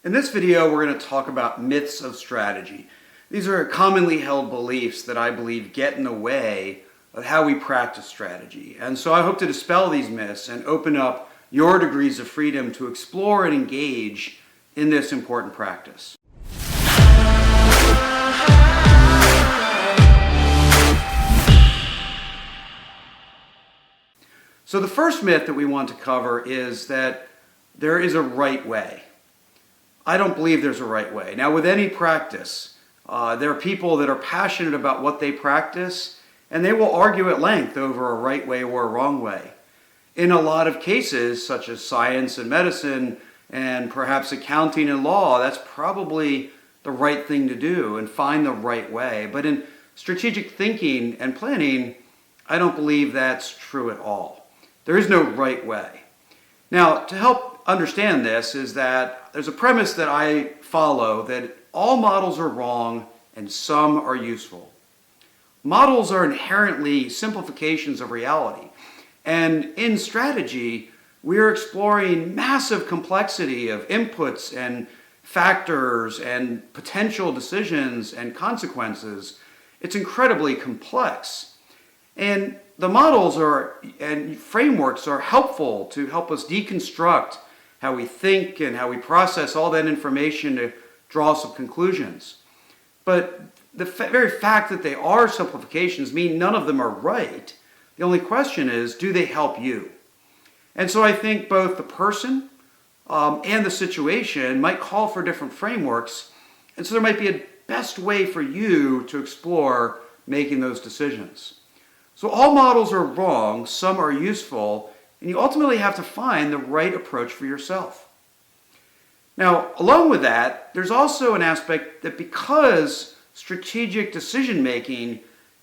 In this video, we're going to talk about myths of strategy. These are commonly held beliefs that I believe get in the way of how we practice strategy. And so I hope to dispel these myths and open up your degrees of freedom to explore and engage in this important practice. So the first myth that we want to cover is that there is a right way. I don't believe there's a right way. Now, with any practice, there are people that are passionate about what they practice, and they will argue at length over a right way or a wrong way. In a lot of cases, such as science and medicine, and perhaps accounting and law, that's probably the right thing to do and find the right way. But in strategic thinking and planning, I don't believe that's true at all. There is no right way. Now, to help understand this is that there's a premise that I follow that all models are wrong and some are useful. Models are inherently simplifications of reality. And in strategy, we're exploring massive complexity of inputs and factors and potential decisions and consequences. It's incredibly complex. And the models and frameworks are helpful to help us deconstruct how we think and how we process all that information to draw some conclusions. But the very fact that they are simplifications mean none of them are right. The only question is, do they help you? And so I think both the person and the situation might call for different frameworks, and so there might be a best way for you to explore making those decisions. So all models are wrong, some are useful, and you ultimately have to find the right approach for yourself. Now, along with that, there's also an aspect that because strategic decision making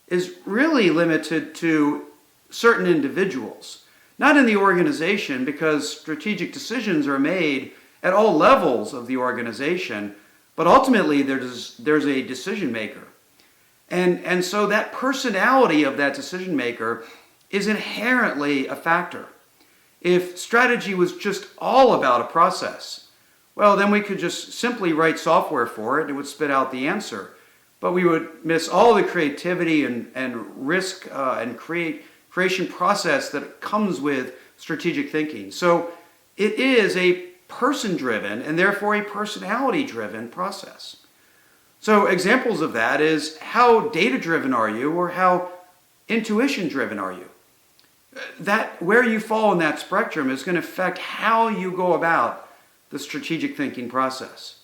is really limited to certain individuals, not in the organization, because strategic decisions are made at all levels of the organization, but ultimately there's a decision maker. And so that personality of that decision maker is inherently a factor. If strategy was just all about a process, well, then we could just simply write software for it and it would spit out the answer. But we would miss all the creativity and risk and creation process that comes with strategic thinking. So it is a person-driven and therefore a personality-driven process. So examples of that is how data-driven are you or how intuition-driven are you? That where you fall in that spectrum is going to affect how you go about the strategic thinking process.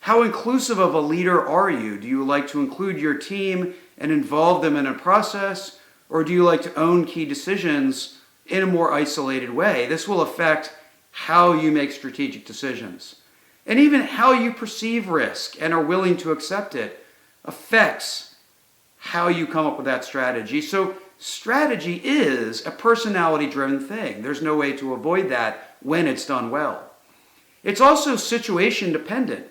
How inclusive of a leader are you? Do you like to include your team and involve them in a process, or do you like to own key decisions in a more isolated way? This will affect how you make strategic decisions. And even how you perceive risk and are willing to accept it affects how you come up with that strategy. So strategy is a personality-driven thing. There's no way to avoid that when it's done well. It's also situation-dependent.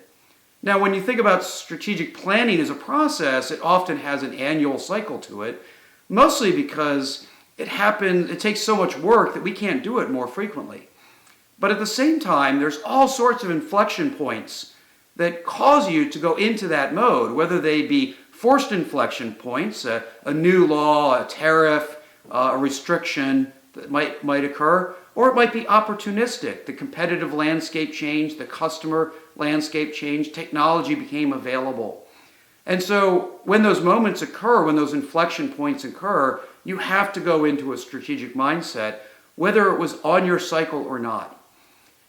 Now, when you think about strategic planning as a process, it often has an annual cycle to it, mostly because it takes so much work that we can't do it more frequently. But at the same time, there's all sorts of inflection points that cause you to go into that mode, whether they be forced inflection points, a new law, a tariff, a restriction that might occur, or it might be opportunistic. The competitive landscape changed, the customer landscape changed, technology became available. And so when those moments occur, when those inflection points occur, you have to go into a strategic mindset, whether it was on your cycle or not.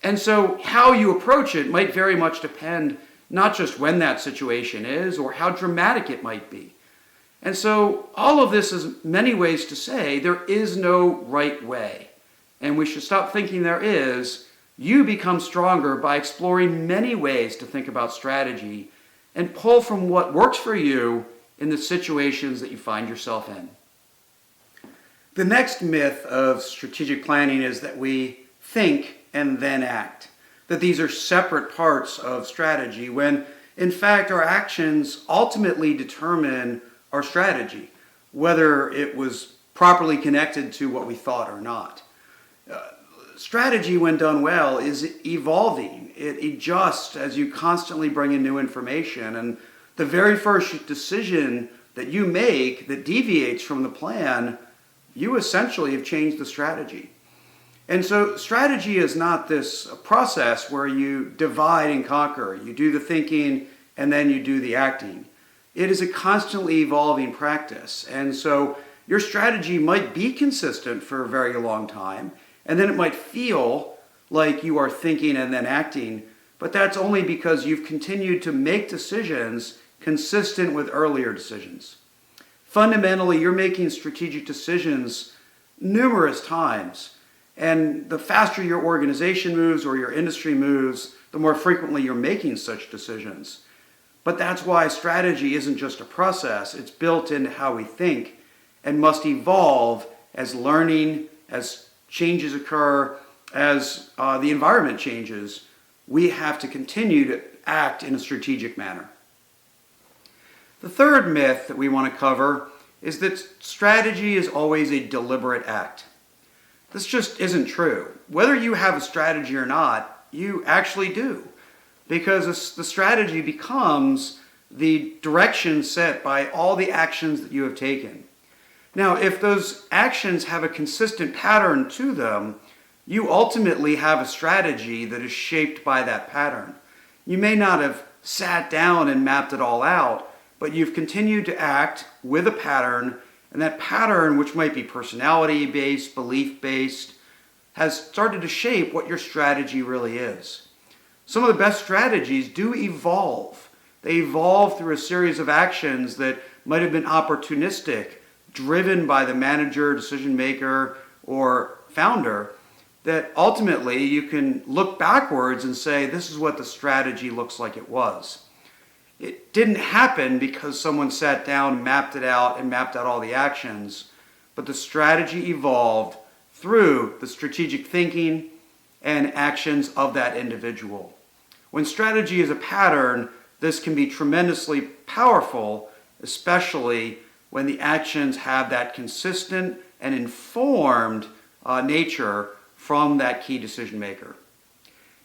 And so how you approach it might very much depend not just when that situation is or how dramatic it might be. And so all of this is many ways to say there is no right way. And we should stop thinking there is. You become stronger by exploring many ways to think about strategy and pull from what works for you in the situations that you find yourself in. The next myth of strategic planning is that we think and then act. That these are separate parts of strategy when, in fact, our actions ultimately determine our strategy, whether it was properly connected to what we thought or not. strategy, when done well, is evolving. It adjusts as you constantly bring in new information. And the very first decision that you make that deviates from the plan, you essentially have changed the strategy. And so strategy is not this process where you divide and conquer. You do the thinking and then you do the acting. It is a constantly evolving practice. And so your strategy might be consistent for a very long time, and then it might feel like you are thinking and then acting, but that's only because you've continued to make decisions consistent with earlier decisions. Fundamentally, you're making strategic decisions numerous times, and the faster your organization moves or your industry moves, the more frequently you're making such decisions. But that's why strategy isn't just a process, it's built into how we think and must evolve as learning, as changes occur, as the environment changes. We have to continue to act in a strategic manner. The third myth that we want to cover is that strategy is always a deliberate act. This just isn't true. Whether you have a strategy or not, you actually do, because the strategy becomes the direction set by all the actions that you have taken. Now, if those actions have a consistent pattern to them, you ultimately have a strategy that is shaped by that pattern. You may not have sat down and mapped it all out, but you've continued to act with a pattern, and that pattern, which might be personality-based, belief-based, has started to shape what your strategy really is. Some of the best strategies do evolve. They evolve through a series of actions that might have been opportunistic, driven by the manager, decision maker, or founder, that ultimately you can look backwards and say, this is what the strategy looks like it was. It didn't happen because someone sat down, mapped it out, and mapped out all the actions, but the strategy evolved through the strategic thinking and actions of that individual. When strategy is a pattern, this can be tremendously powerful, especially when the actions have that consistent and informed nature from that key decision maker.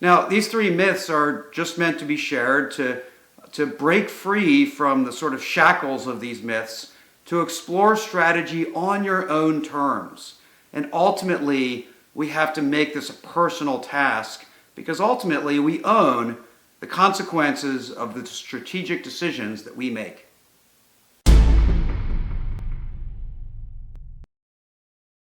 Now, these three myths are just meant to be shared to break free from the sort of shackles of these myths, to explore strategy on your own terms. And ultimately, we have to make this a personal task, because ultimately we own the consequences of the strategic decisions that we make.